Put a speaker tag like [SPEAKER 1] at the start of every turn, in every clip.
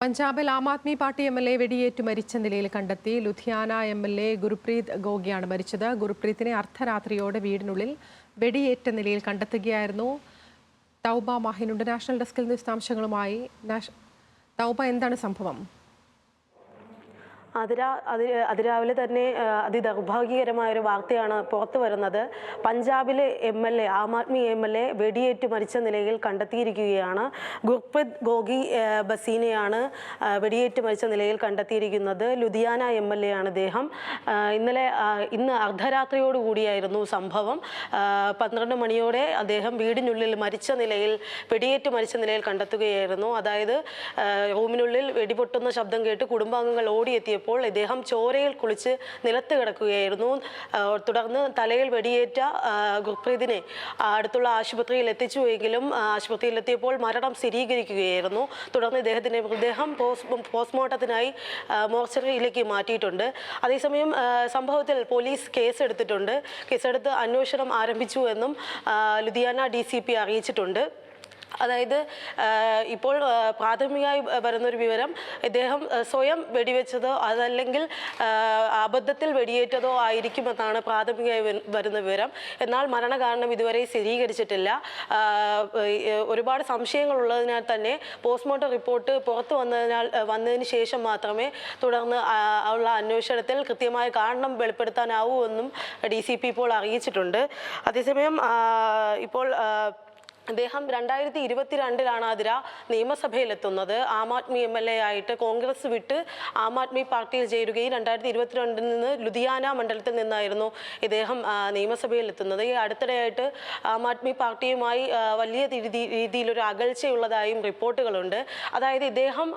[SPEAKER 1] പഞ്ചാബിൽ Aam Aadmi party MLA വെടിയേറ്റ് മരിച്ച നിലയിൽ കണ്ടെത്തി. ലുധിയാന എം.എൽ.എ ഗുർപ്രീത് ഗോഗിയാണ് മരിച്ചത്. ഗുർപ്രീത്തിനെ അർദ്ധരാത്രിയോടെ വീടിനുള്ളിൽ വെടിയേറ്റ നിലയിൽ കണ്ടെത്തുകയായിരുന്നു. തൗബ മാഹിനുണ്ട് നാഷണൽ ഡെസ്കിൽ നിന്ന് വിശദാംശങ്ങളുമായി. തൗബ, എന്താണ് സംഭവം?
[SPEAKER 2] അതിരാവിലെ തന്നെ അതിദൗർഭാഗ്യകരമായ ഒരു വാർത്തയാണ് പുറത്തു വരുന്നത്. പഞ്ചാബിലെ എം.എൽ.എ, ആം ആദ്മി എം.എൽ.എ വെടിയേറ്റ് മരിച്ച നിലയിൽ കണ്ടെത്തിയിരിക്കുകയാണ്. ഗുർപ്രീത് ഗോഗി ബസീനെയാണ് വെടിയേറ്റ് മരിച്ച നിലയിൽ കണ്ടെത്തിയിരിക്കുന്നത്. ലുധിയാന എം.എൽ.എ ആണ് അദ്ദേഹം. ഇന്ന് അർദ്ധരാത്രിയോടുകൂടിയായിരുന്നു സംഭവം. 12 മണിയോടെ അദ്ദേഹം വീടിനുള്ളിൽ വെടിയേറ്റ് മരിച്ച നിലയിൽ കണ്ടെത്തുകയായിരുന്നു. അതായത് റൂമിനുള്ളിൽ വെടിപൊട്ടുന്ന ശബ്ദം കേട്ട് കുടുംബാംഗങ്ങൾ ഓടിയെത്തിയപ്പോൾ ഇദ്ദേഹം ചോരയിൽ കുളിച്ച് നിലത്ത് കിടക്കുകയായിരുന്നു. തുടർന്ന് തലയിൽ വെടിയേറ്റ ഗുർപ്രീതിനെ അടുത്തുള്ള ആശുപത്രിയിൽ എത്തിച്ചുവെങ്കിലും ആശുപത്രിയിലെത്തിയപ്പോൾ മരണം സ്ഥിരീകരിക്കുകയായിരുന്നു. തുടർന്ന് ഇദ്ദേഹത്തിൻ്റെ മൃതദേഹം പോസ്റ്റ്മോർട്ടത്തിനായി മോർച്ചറിയിലേക്ക് മാറ്റിയിട്ടുണ്ട്. അതേസമയം സംഭവത്തിൽ പോലീസ് കേസെടുത്ത് അന്വേഷണം ആരംഭിച്ചു എന്നും ലുധിയാന DCP അറിയിച്ചിട്ടുണ്ട്. അതായത് ഇപ്പോൾ പ്രാഥമികമായി വരുന്നൊരു വിവരം, ഇദ്ദേഹം സ്വയം വെടിവെച്ചതോ അതല്ലെങ്കിൽ അബദ്ധത്തിൽ വെടിയേറ്റതോ ആയിരിക്കുമെന്നാണ് പ്രാഥമികമായി വരുന്ന വിവരം. എന്നാൽ മരണകാരണം ഇതുവരെ സ്ഥിരീകരിച്ചിട്ടില്ല. ഒരുപാട് സംശയങ്ങളുള്ളതിനാൽ തന്നെ പോസ്റ്റ്മോർട്ടം റിപ്പോർട്ട് പുറത്തു വന്നതിന് ശേഷം മാത്രമേ തുടർന്ന് ഉള്ള അന്വേഷണത്തിൽ കൃത്യമായ കാരണം വെളിപ്പെടുത്താനാവൂ എന്നും DCP ഇപ്പോൾ അറിയിച്ചിട്ടുണ്ട്. അതേസമയം ഇപ്പോൾ അദ്ദേഹം 2022 അതിര നിയമസഭയിലെത്തുന്നത്. ആം ആദ്മി MLA ആയിട്ട് കോൺഗ്രസ് വിട്ട് ആം ആദ്മി പാർട്ടിയിൽ ചേരുകയും 2022 നിന്ന് ലുധിയാന മണ്ഡലത്തിൽ നിന്നായിരുന്നു ഇദ്ദേഹം നിയമസഭയിലെത്തുന്നത്. ഈ അടുത്തിടെയായിട്ട് ആം ആദ്മി പാർട്ടിയുമായി വലിയ രീതിയിലൊരു അകൽച്ചയുള്ളതായും റിപ്പോർട്ടുകളുണ്ട്. അതായത് ഇദ്ദേഹം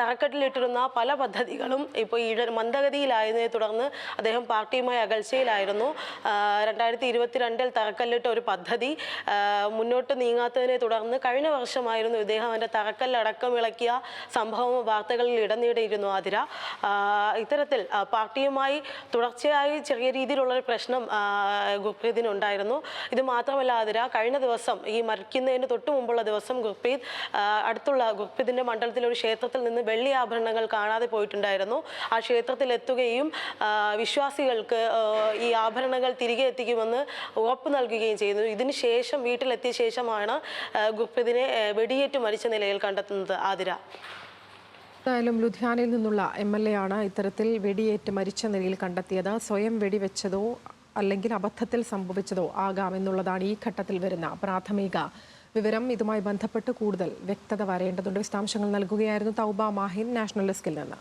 [SPEAKER 2] തറക്കട്ടിലിട്ടിരുന്ന പല പദ്ധതികളും ഇപ്പോൾ മന്ദഗതിയിലായതിനെ തുടർന്ന് അദ്ദേഹം പാർട്ടിയുമായി അകൽച്ചയിലായിരുന്നു. 2022 തറക്കല്ലിട്ട ഒരു പദ്ധതി മുന്നോട്ട് നീങ്ങാത്തതിനെ തുടർന്ന് കഴിഞ്ഞ വർഷമായിരുന്നു ഇദ്ദേഹം അവൻ്റെ തറക്കല്ലടക്കം ഇളക്കിയ സംഭവം വാർത്തകളിൽ ഇടനീടിയിരുന്നു. അതിര ഇത്തരത്തിൽ പാർട്ടിയുമായി തുടർച്ചയായി ചെറിയ രീതിയിലുള്ളൊരു പ്രശ്നം ഗുർപ്രീതിനുണ്ടായിരുന്നു. ഇത് മാത്രമല്ല അതിര കഴിഞ്ഞ ദിവസം ഈ മരിക്കുന്നതിന് തൊട്ട് മുമ്പുള്ള ദിവസം ഗുർപ്രീതിൻ്റെ മണ്ഡലത്തിലെ ഒരു ക്ഷേത്രത്തിൽ നിന്ന് വെള്ളി ആഭരണങ്ങൾ കാണാതെ പോയിട്ടുണ്ടായിരുന്നു. ആ ക്ഷേത്രത്തിൽ എത്തുകയും വിശ്വാസികൾക്ക് ഈ ആഭരണങ്ങൾ തിരികെ എത്തിക്കുമെന്ന് ഉറപ്പ് നൽകുകയും ചെയ്തു. ഇതിന് ശേഷം വീട്ടിലെത്തിയ ശേഷമാണ് ഗുർപ്രീതിനെ വെടിയേറ്റ് മരിച്ച നിലയിൽ കണ്ടെത്തുന്നത്. ആതിര,
[SPEAKER 1] എന്തായാലും ലുധിയാനയിൽ നിന്നുള്ള MLA ആണ് ഇത്തരത്തിൽ വെടിയേറ്റ് മരിച്ച നിലയിൽ കണ്ടെത്തിയത്. സ്വയം വെടിവെച്ചതോ അല്ലെങ്കിൽ അബദ്ധത്തിൽ സംഭവിച്ചതോ ആകാമെന്നുള്ളതാണ് ഈ ഘട്ടത്തിൽ വരുന്ന പ്രാഥമിക വിവരം. ഇതുമായി ബന്ധപ്പെട്ട് കൂടുതൽ വ്യക്തത വരേണ്ടതുണ്ട്. വിശദാംശങ്ങൾ നൽകുകയായിരുന്നു തൗബ മാഹിൻ നാഷണൽ ഡെസ്കിൽ നിന്ന്.